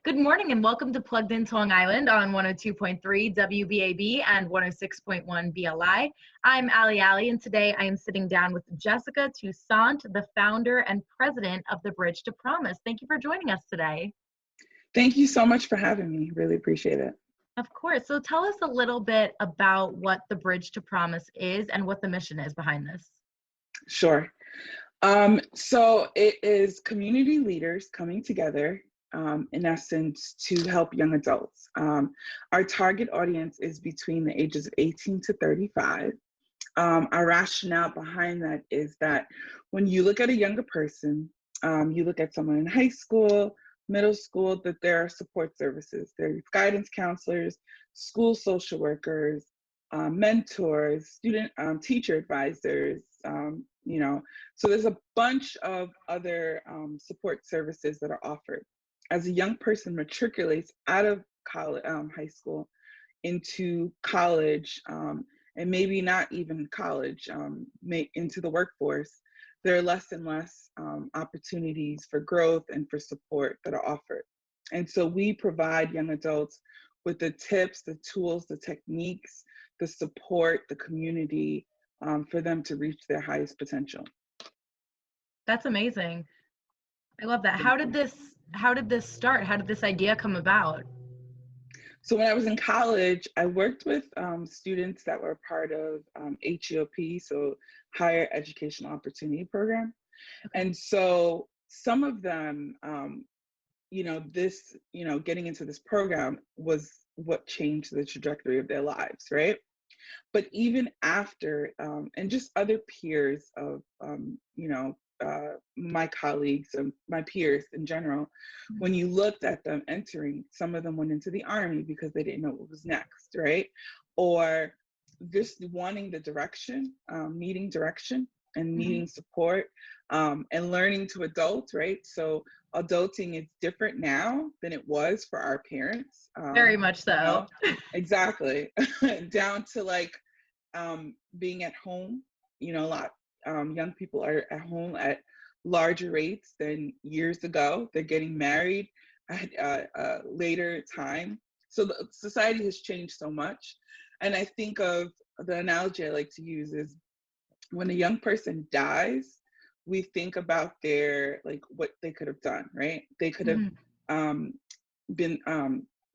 Good morning and welcome to Plugged Into Long Island on 102.3 WBAB and 106.1 BLI. I'm Ali Ali, and today I am sitting down with Jessica Toussaint, the founder and president of the Bridge to Promise. Thank you for joining us today. Thank you so much for having me. Really appreciate it. Of course. So tell us a little bit about what the Bridge to Promise is and what the mission is behind this. Sure. So it is community leaders coming together, in essence, to help young adults. Our target audience is between the ages of 18 to 35. Our rationale behind that is that when you look at a younger person, you look at someone in high school, middle school, that there are support services. There's guidance counselors, school social workers, mentors, student teacher advisors, so there's a bunch of other support services that are offered. As a young person matriculates out of college, high school into college, and maybe not even college, into the workforce, there are less and less opportunities for growth and for support that are offered. And so we provide young adults with the tips, the tools, the techniques, the support, the community for them to reach their highest potential. That's amazing. I love that. How did this start? How did this idea come about? So when I was in college, I worked with students that were part of HEOP, so Higher Educational Opportunity Program. Okay. And so some of them, getting into this program was what changed the trajectory of their lives, right? But even after, and just other peers of, my colleagues and my peers in general, when you looked at them entering, some of them went into the Army because they didn't know what was next, right? Or just wanting the direction, needing direction and needing support, and learning to adult, right? So adulting is different now than it was for our parents. Very much so. Exactly. Down to like being at home, a lot young people are at home at larger rates than years ago. They're getting married at a later time. So the society has changed so much. And I think of the analogy I like to use is when a young person dies, we think about what they could have done, right? They could have been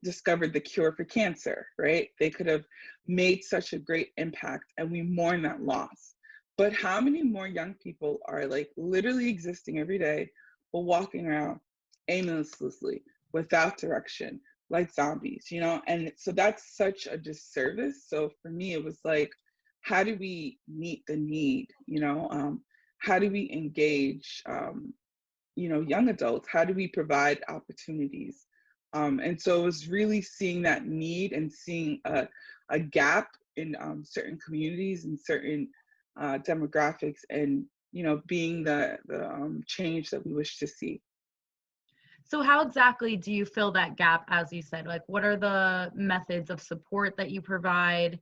discovered the cure for cancer, right? They could have made such a great impact, and we mourn that loss. But how many more young people are like literally existing every day, but walking around aimlessly without direction, like zombies, And so that's such a disservice. So for me, it was like, how do we meet the need? How do we engage, young adults? How do we provide opportunities? And so it was really seeing that need and seeing a gap in certain communities and certain demographics, and being the change that we wish to see. So how exactly do you fill that gap, as you said? Like, what are the methods of support that you provide?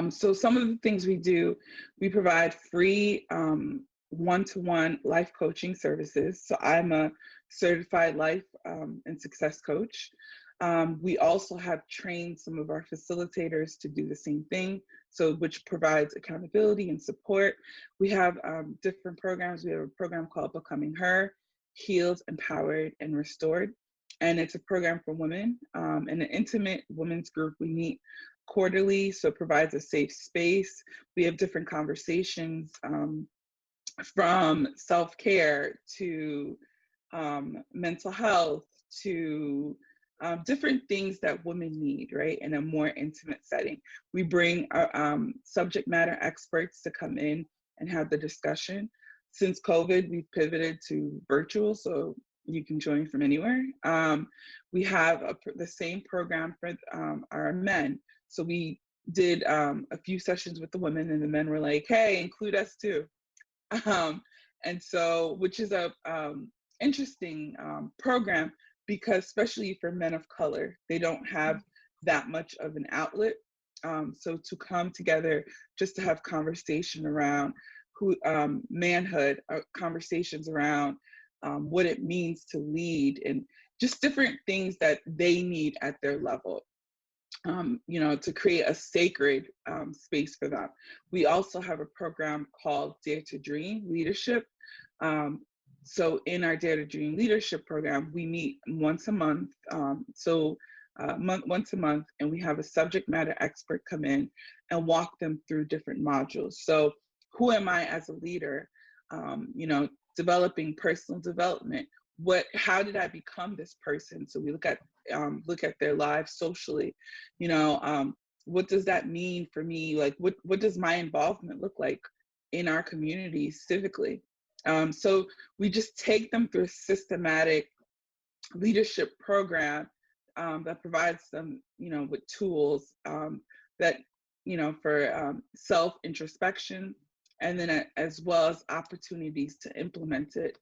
So some of the things we do, we provide free one-to-one life coaching services. So I'm a certified life and success coach. We also have trained some of our facilitators to do the same thing, so which provides accountability and support. We have different programs. We have a program called Becoming Her, Healed, Empowered, and Restored. And it's a program for women, in an intimate women's group. We meet quarterly, so it provides a safe space. We have different conversations, from self-care to mental health to different things that women need, right, in a more intimate setting. We bring our subject matter experts to come in and have the discussion. Since COVID, we've pivoted to virtual, so you can join from anywhere. We have the same program for our men. So we did a few sessions with the women, and the men were like, hey, include us too. And so, which is a interesting program, because especially for men of color, they don't have that much of an outlet. So to come together just to have conversation around manhood, conversations around what it means to lead, and just different things that they need at their level. To create a sacred space for them. We also have a program called Dare to Dream Leadership. So in our Dare to Dream Leadership program, we meet once a month. Once a month, and we have a subject matter expert come in and walk them through different modules. So who am I as a leader? Developing personal development. How did I become this person? So we look at their lives socially. What does that mean for me? Like, what does my involvement look like in our community civically? So we just take them through a systematic leadership program that provides them, with tools that, for self-introspection, and then as well as opportunities to implement it,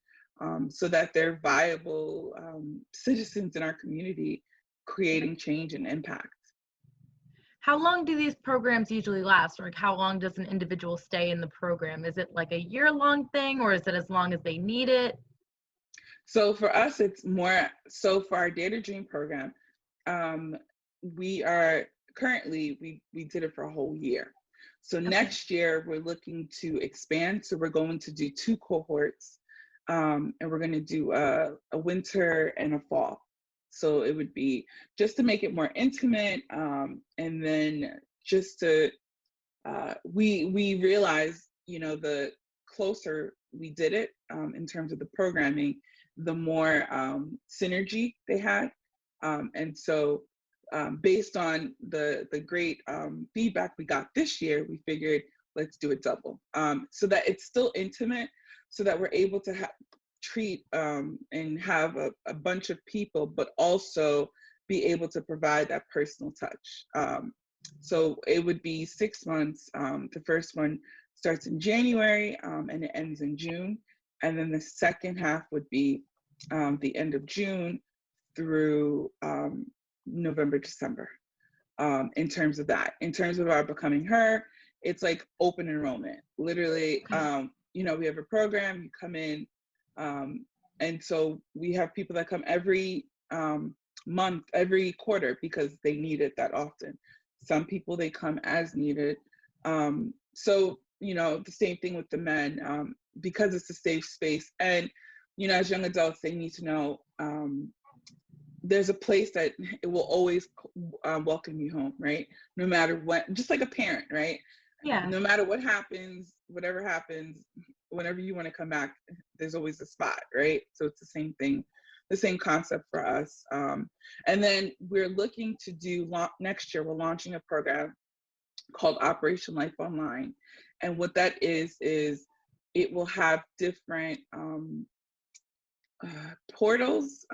so that they're viable citizens in our community, creating change and impact. How long do these programs usually last? Or like, how long does an individual stay in the program? Is it like a year-long thing, or is it as long as they need it? So for us, it's more, so for our Dare to Dream program, we are currently, we did it for a whole year. So Okay. next year, we're looking to expand. So we're going to do 2 cohorts, and we're going to do a winter and a fall. So it would be just to make it more intimate, and then just to, we realized, the closer we did it in terms of the programming, the more synergy they had. And so based on the great feedback we got this year, we figured let's do it double, so that it's still intimate, so that we're able to treat and have a bunch of people, but also be able to provide that personal touch. So it would be 6 months. The first one starts in January and it ends in June. And then the second half would be the end of June through November, December. In terms of that, in terms of our Becoming Her, it's like open enrollment. Literally, we have a program, you come in, and so we have people that come every month, every quarter, because they need it that often. Some people, they come as needed. So, the same thing with the men, because it's a safe space. And, as young adults, they need to know there's a place that it will always welcome you home, right? No matter what, just like a parent, right? Yeah. No matter what happens, whatever happens, whenever you want to come back, there's always a spot, right? So it's the same thing, the same concept for us. And then we're looking to do, next year, we're launching a program called Operation Life Online. And what that is it will have different portals.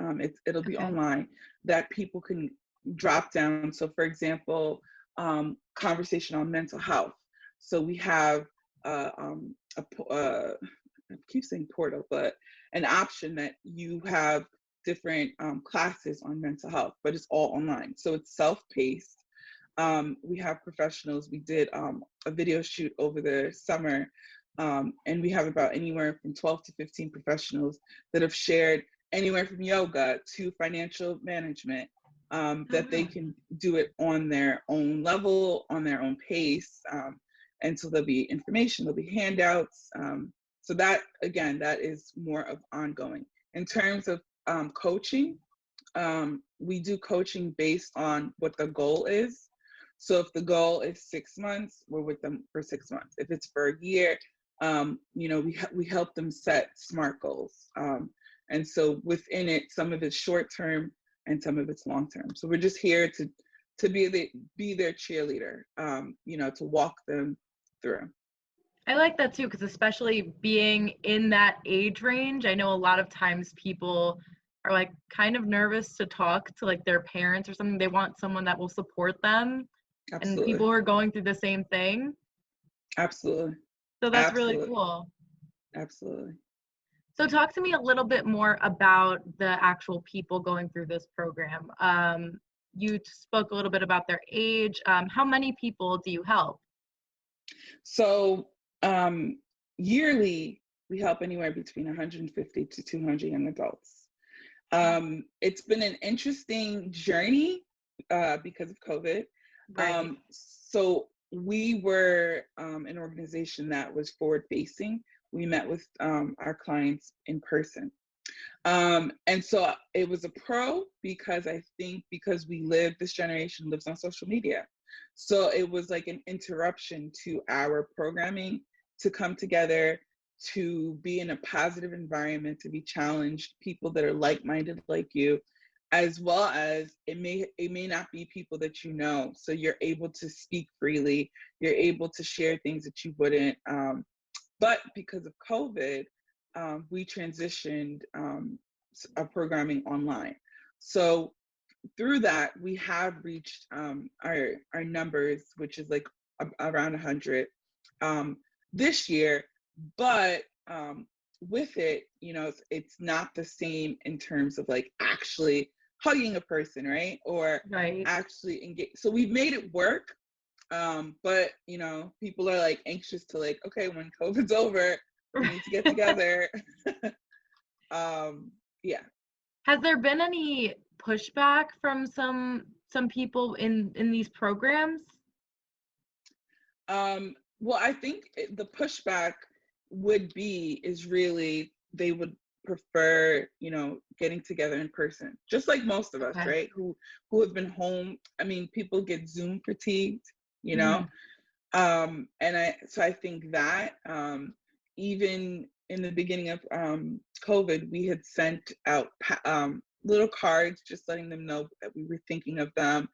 It'll be online that people can drop down. So for example, conversation on mental health. So we have I keep saying portal, but an option that you have different classes on mental health, but it's all online. So it's self-paced. We have professionals. We did a video shoot over the summer, and we have about anywhere from 12 to 15 professionals that have shared anywhere from yoga to financial management, that they can do it on their own level, on their own pace. And so there'll be information, there'll be handouts. So that, again, that is more of ongoing. In terms of coaching, we do coaching based on what the goal is. So if the goal is 6 months, we're with them for 6 months. If it's for a year, we help them set SMART goals. And so within it, some of it's short term and some of it's long term. So we're just here to be their cheerleader, to walk them through. I like that too, because especially being in that age range, I know a lot of times people are like kind of nervous to talk to like their parents or something. They want someone that will support them. Absolutely. And people who are going through the same thing. Absolutely. So that's Absolutely. really cool. Absolutely. So talk to me a little bit more about the actual people going through this program. You spoke a little bit about their age. How many people do you help? So yearly, we help anywhere between 150 to 200 young adults. It's been an interesting journey because of COVID. Right. So we were an organization that was forward facing. We met with our clients in person. And so it was a pro because I think because this generation lives on social media. So it was like an interruption to our programming to come together, to be in a positive environment, to be challenged, people that are like-minded like you, as well as it may not be people that you know. So you're able to speak freely, you're able to share things that you wouldn't. But because of COVID, we transitioned our programming online. So through that, we have reached our numbers, which is like around 100 this year. But with it, it's not the same in terms of like actually hugging a person, right? Or Right. actually engage. So we've made it work. But people are like anxious to like, okay, when COVID's over, we need to get together. Yeah. Has there been any pushback from some people in these programs? Well, I think the pushback is really they would prefer, getting together in person, just like most of us, Okay. right? Who have been home. I mean, people get Zoom fatigued, you know. Mhm. So I think that even in the beginning of COVID, we had sent out little cards just letting them know that we were thinking of them.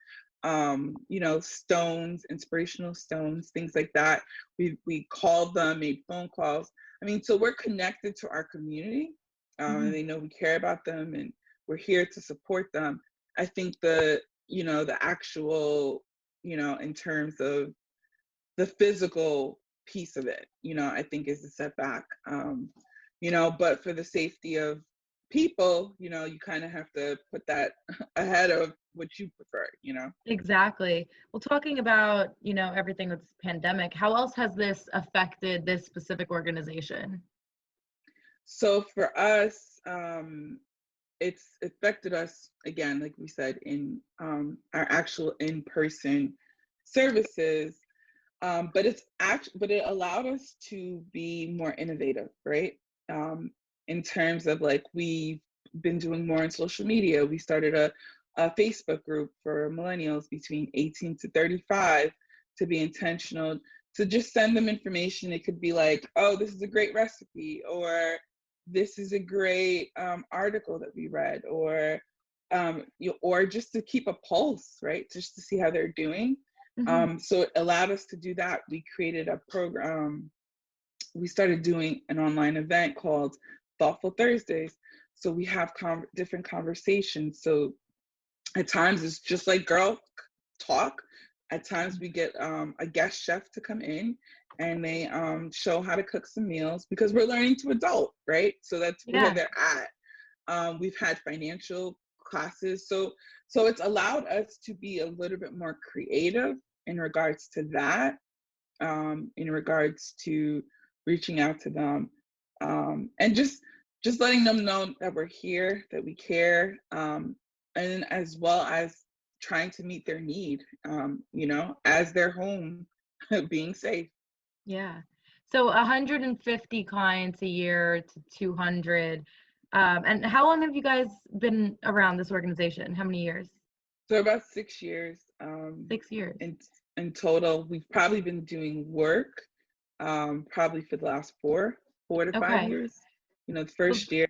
Stones, inspirational stones, things like that. We called them, made phone calls. I mean, so we're connected to our community, and Mhm. they know we care about them, and we're here to support them. I think the actual, in terms of the physical piece of it, I think is a setback. But for the safety of people, you kind of have to put that ahead of what you prefer. Exactly. Well, talking about, everything with this pandemic, how else has this affected this specific organization? So for us, it's affected us again, like we said, in our actual in-person services. But it allowed us to be more innovative, right? In terms of like we've been doing more on social media. We started a Facebook group for millennials between 18 to 35 to be intentional, to just send them information. It could be like, oh, this is a great recipe, or this is a great article that we read, or just to keep a pulse, right? Just to see how they're doing. Mhm. So it allowed us to do that. We created a program. We started doing an online event called Thoughtful Thursdays. So we have different conversations. So at times it's just like girl talk. At times we get a guest chef to come in and they show how to cook some meals because we're learning to adult, right? So that's where Yeah. they're at. We've had financial classes. So it's allowed us to be a little bit more creative in regards to that, in regards to reaching out to them, and just letting them know that we're here, that we care, and as well as trying to meet their need, as their home being safe. Yeah. So 150 clients a year to 200. And how long have you guys been around this organization? How many years? So about 6 years, 6 years. in total. We've probably been doing work probably for the last four to five Okay. years. The So, first year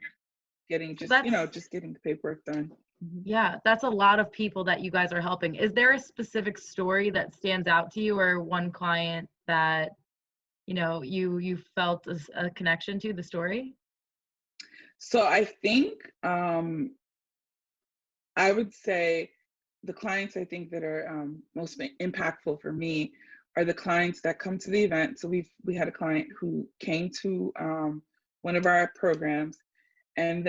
getting so just that's, just getting the paperwork done. Mhm. yeah, that's a lot of people that you guys are helping. Is there a specific story that stands out to you or one client that, you felt a connection to the story? So I think I would say the clients I think that are most impactful for me are the clients that come to the event. So we had a client who came to one of our programs and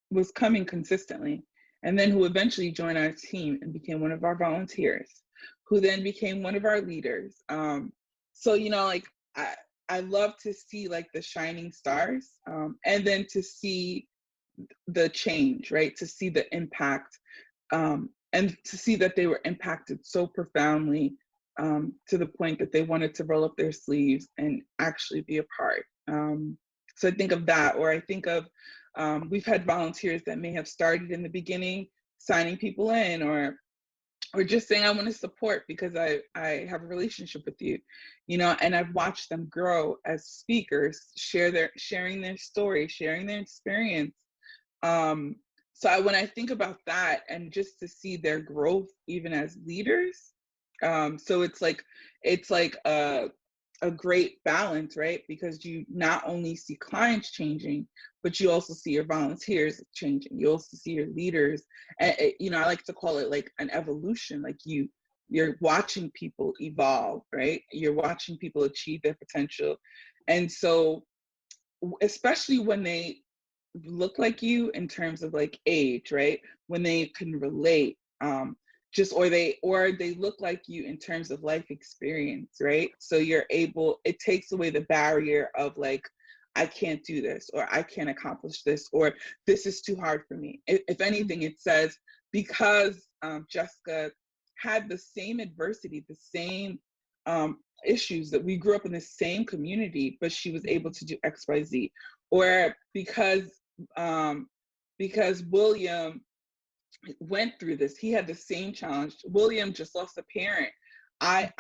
was coming consistently, and then who eventually joined our team and became one of our volunteers, who then became one of our leaders. So like I love to see like the shining stars, and then to see the change, right? To see the impact, and to see that they were impacted so profoundly, to the point that they wanted to roll up their sleeves and actually be a part. So I think of that, or I think of, we've had volunteers that may have started in the beginning, signing people in, or just saying, I want to support because I have a relationship with you, and I've watched them grow as speakers, sharing their story, sharing their experience. When I think about that, and just to see their growth even as leaders, so it's like a great balance, right? Because you not only see clients changing, but you also see your volunteers changing. You also see your leaders. And I like to call it like an evolution. Like you're watching people evolve, right? You're watching people achieve their potential. And so, especially when they look like you in terms of like age, right? When they can relate, or they look like you in terms of life experience, right? So it takes away the barrier of like, I can't do this, or I can't accomplish this, or this is too hard for me. If anything, it says, because Jessica had the same adversity, the same issues, that we grew up in the same community, but she was able to do XYZ. Or because William went through this, he had the same challenge. William just lost a parent. I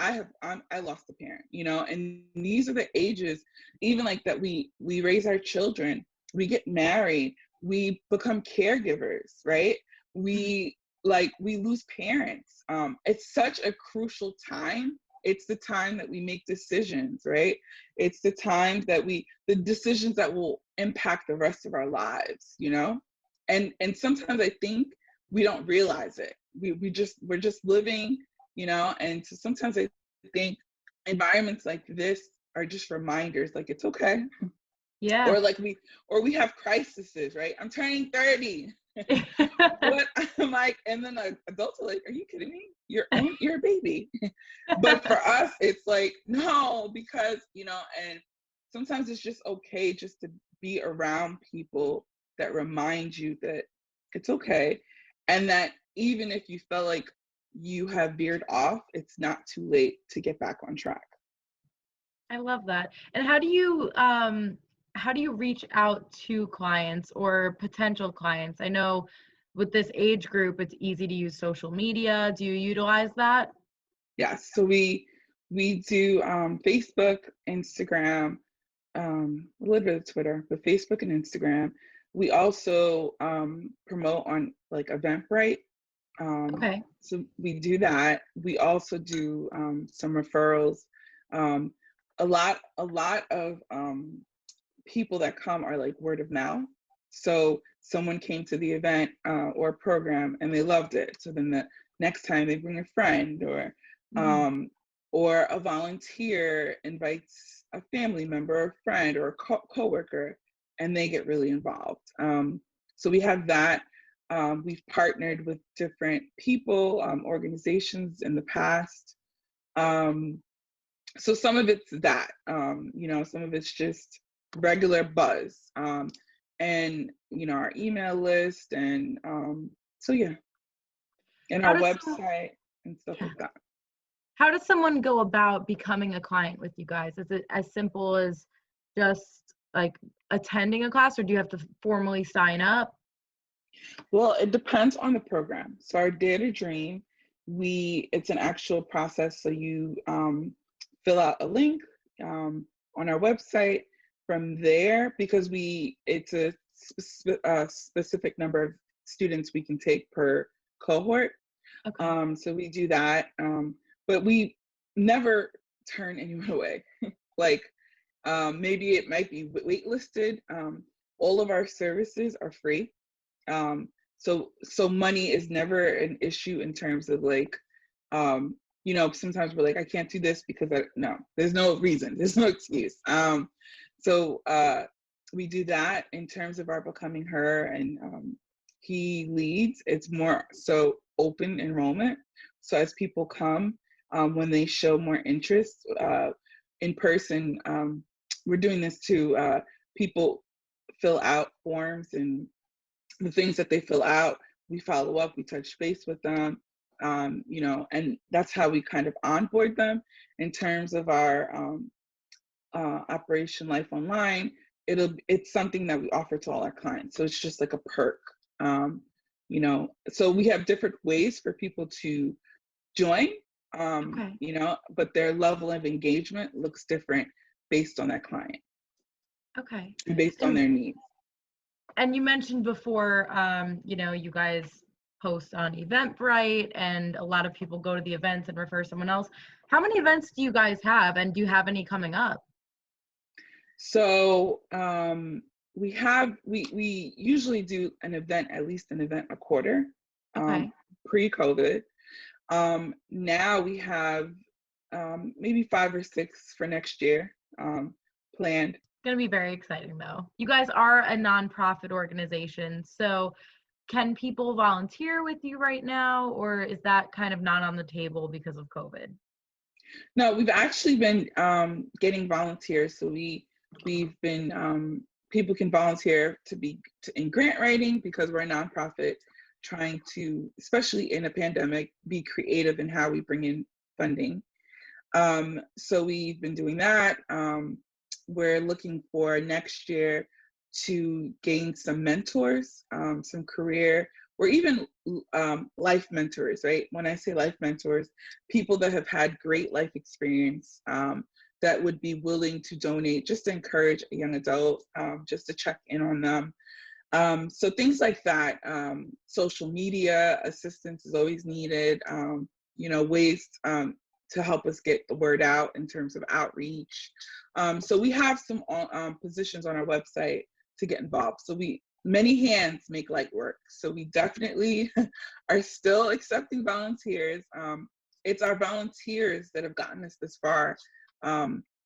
lost a parent, and these are the ages, even like that we raise our children, we get married, we become caregivers, right? We lose parents. It's such a crucial time. It's the time that we make decisions, right? It's the time that the decisions that will impact the rest of our lives, and sometimes I think we don't realize it. We're just living, and so sometimes I think environments like this are just reminders, like it's okay. Yeah. Or we have crises, right? I'm turning 30. What I'm like, and then adults are like, are you kidding me? You're a baby. But for us, it's like, no, because, and sometimes it's just okay just to be around people that remind you that it's okay. And that even if you felt like you have veered off, it's not too late to get back on track. I love that. And how do you reach out to clients or potential clients? I know with this age group, it's easy to use social media. Do you utilize that? Yes. So we do Facebook, Instagram, a little bit of Twitter, but Facebook and Instagram. We also promote on like Eventbrite. Okay. So we do that. We also do some referrals. A lot of people that come are like word of mouth. So someone came to the event or program and they loved it. So then the next time they bring a friend, or a volunteer invites a family member, or a friend, or a coworker, and they get really involved. So we have that. We've partnered with different people, organizations in the past. So some of it's that, some of it's just regular buzz, and our email list, and so yeah, and How our does website and stuff like that. How does someone go about becoming a client with you guys? Is it as simple as just like attending a class, or do you have to formally sign up? Well, it depends on the program. So our Dare to Dream, it's an actual process. So you fill out a link on our website. From there, because it's a specific number of students we can take per cohort. Okay. So we do that, but we never turn anyone away. Like maybe it might be waitlisted. All of our services are free. So money is never an issue in terms of like, sometimes we're like, I can't do this because no, there's no reason, there's no excuse. So we do that in terms of our Becoming Her, and he leads. It's more so open enrollment. So as people come, when they show more interest in person, we're doing this to people fill out forms, and the things that they fill out, we follow up, we touch base with them, and that's how we kind of onboard them in terms of our Operation Life Online. It's something that we offer to all our clients, so it's just like a perk. So we have different ways for people to join, Okay. but their level of engagement looks different based on that client Okay. and based on their needs. And you mentioned before, you guys post on Eventbrite, and a lot of people go to the events and refer someone else. How many events do you guys have, and do you have any coming up? So we usually do at least an event a quarter, Okay. pre-COVID. Now we have maybe 5 or 6 for next year planned. It's going to be very exciting, though. You guys are a nonprofit organization, so can people volunteer with you right now, or is that kind of not on the table because of COVID? No, we've actually been getting volunteers. So we've been people can volunteer in grant writing, because we're a nonprofit trying to, especially in a pandemic, be creative in how we bring in funding. So we've been doing that. We're looking for next year to gain some mentors, some career or even life mentors, right? When I say life mentors, people that have had great life experience, that would be willing to donate just to encourage a young adult, just to check in on them. So things like that. Social media assistance is always needed, ways to help us get the word out in terms of outreach. So we have some positions on our website to get involved. So many hands make light work. So we definitely are still accepting volunteers. It's our volunteers that have gotten us this far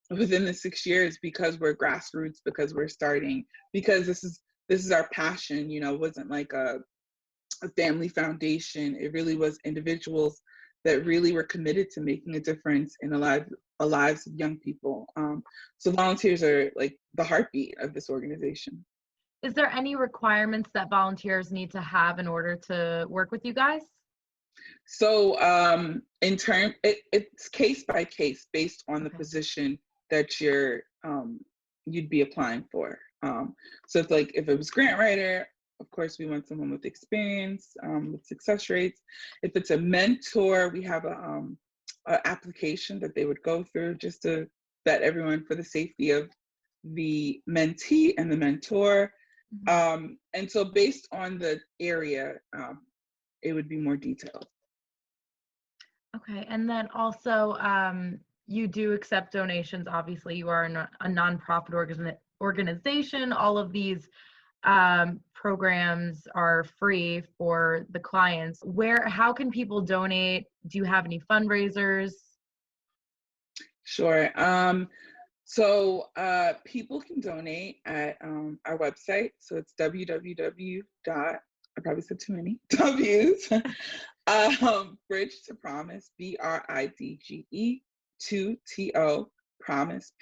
within the 6 years, because we're grassroots, because we're starting, because this is our passion. It wasn't like a family foundation. It really was individuals that really were committed to making a difference in the lives of young people. So volunteers are like the heartbeat of this organization. Is there any requirements that volunteers need to have in order to work with you guys? So it's case by case based on the position that you'd be applying for. So if it was grant writer, of course we want someone with experience, with success rates. If it's a mentor, we have a application that they would go through just to vet everyone for the safety of the mentee and the mentor. And so based on the area, it would be more detailed. Okay, and then also, you do accept donations. Obviously, you are a nonprofit organization. All of these programs are free for the clients. How can people donate? Do you have any fundraisers? Sure. So people can donate at our website. So it's www. I probably said too many W's. Bridge to Promise, BRIDGE 2TO Promise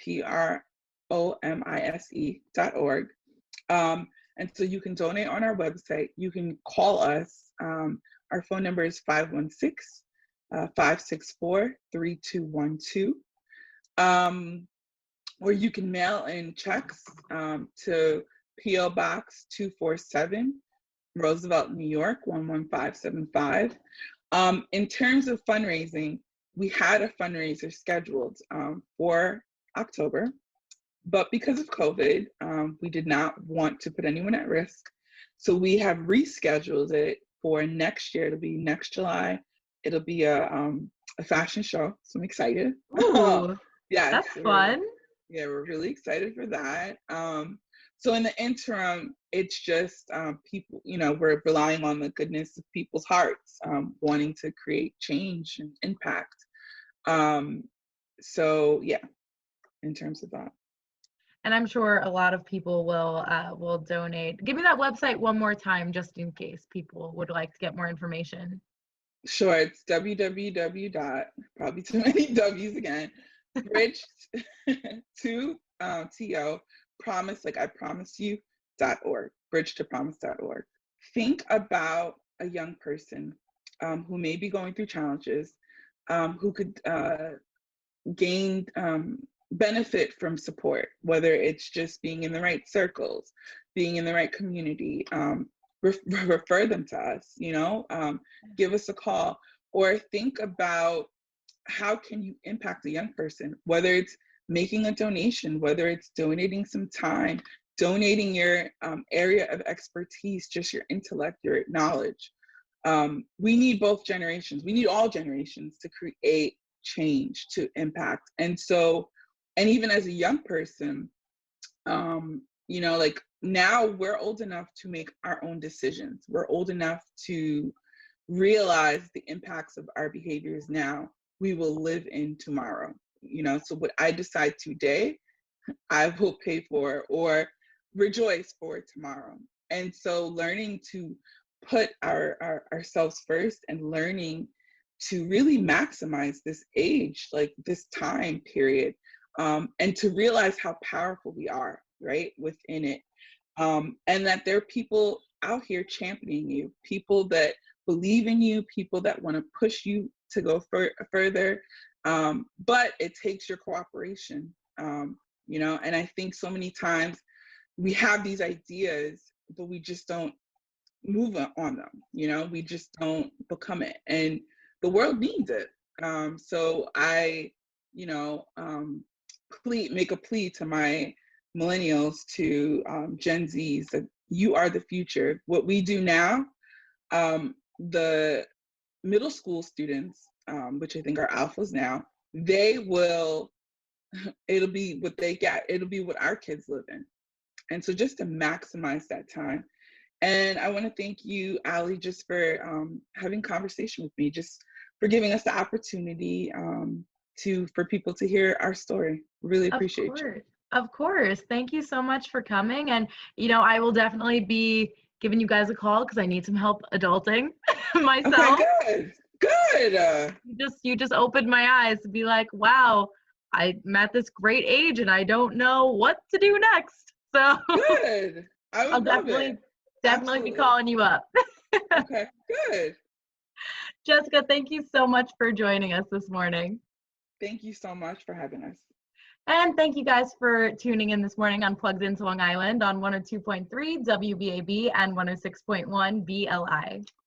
PROMISE.org. And so you can donate on our website. You can call us. Our phone number is 516-564-3212. Or you can mail in checks to P.O. Box 247, Roosevelt, New York, 11575. In terms of fundraising, we had a fundraiser scheduled for October, but because of COVID, we did not want to put anyone at risk. So we have rescheduled it for next year. It'll be next July. It'll be a fashion show, so I'm excited. Ooh, yes, that's fun. We're really excited for that. So in the interim, it's just people, we're relying on the goodness of people's hearts, wanting to create change and impact. So yeah, in terms of that. And I'm sure a lot of people will donate. Give me that website one more time, just in case people would like to get more information. Sure, it's www. Probably too many W's again. Bridge to T-O, promise, like I promise you.org, bridgetopromise.org. Think about a young person who may be going through challenges, who could gain benefit from support, whether it's just being in the right circles, being in the right community. Refer them to us, give us a call, or think about how can you impact a young person, whether it's making a donation, whether it's donating some time, donating your area of expertise, just your intellect, your knowledge. We need both generations. We need all generations to create change, to impact. And even as a young person, like now we're old enough to make our own decisions. We're old enough to realize the impacts of our behaviors now. We will live in tomorrow. So what I decide today, I will pay for or rejoice for tomorrow. And so learning to put ourselves first and learning to really maximize this age, like this time period, and to realize how powerful we are, right, within it. And that there are people out here championing you, people that believe in you, people that want to push you to go further. But it takes your cooperation, and I think so many times we have these ideas, but we just don't move on them. We just don't become it. And the world needs it. So I, make a plea to my millennials, to Gen Zs, that you are the future. What we do now, the middle school students, which I think are alphas now, it'll be what they get. It'll be what our kids live in. And so just to maximize that time. And I want to thank you, Ali, just for having conversation with me, just for giving us the opportunity for people to hear our story. Really appreciate you. Of course. Thank you so much for coming. And, I will definitely be giving you guys a call because I need some help adulting myself. Okay, good. You just opened my eyes to be like, wow, I'm at this great age and I don't know what to do next. So good. I'll definitely be calling you up. Okay, good. Jessica, thank you so much for joining us this morning. Thank you so much for having us. And thank you guys for tuning in this morning on Plugged Into Long Island on 102.3 WBAB and 106.1 BLI.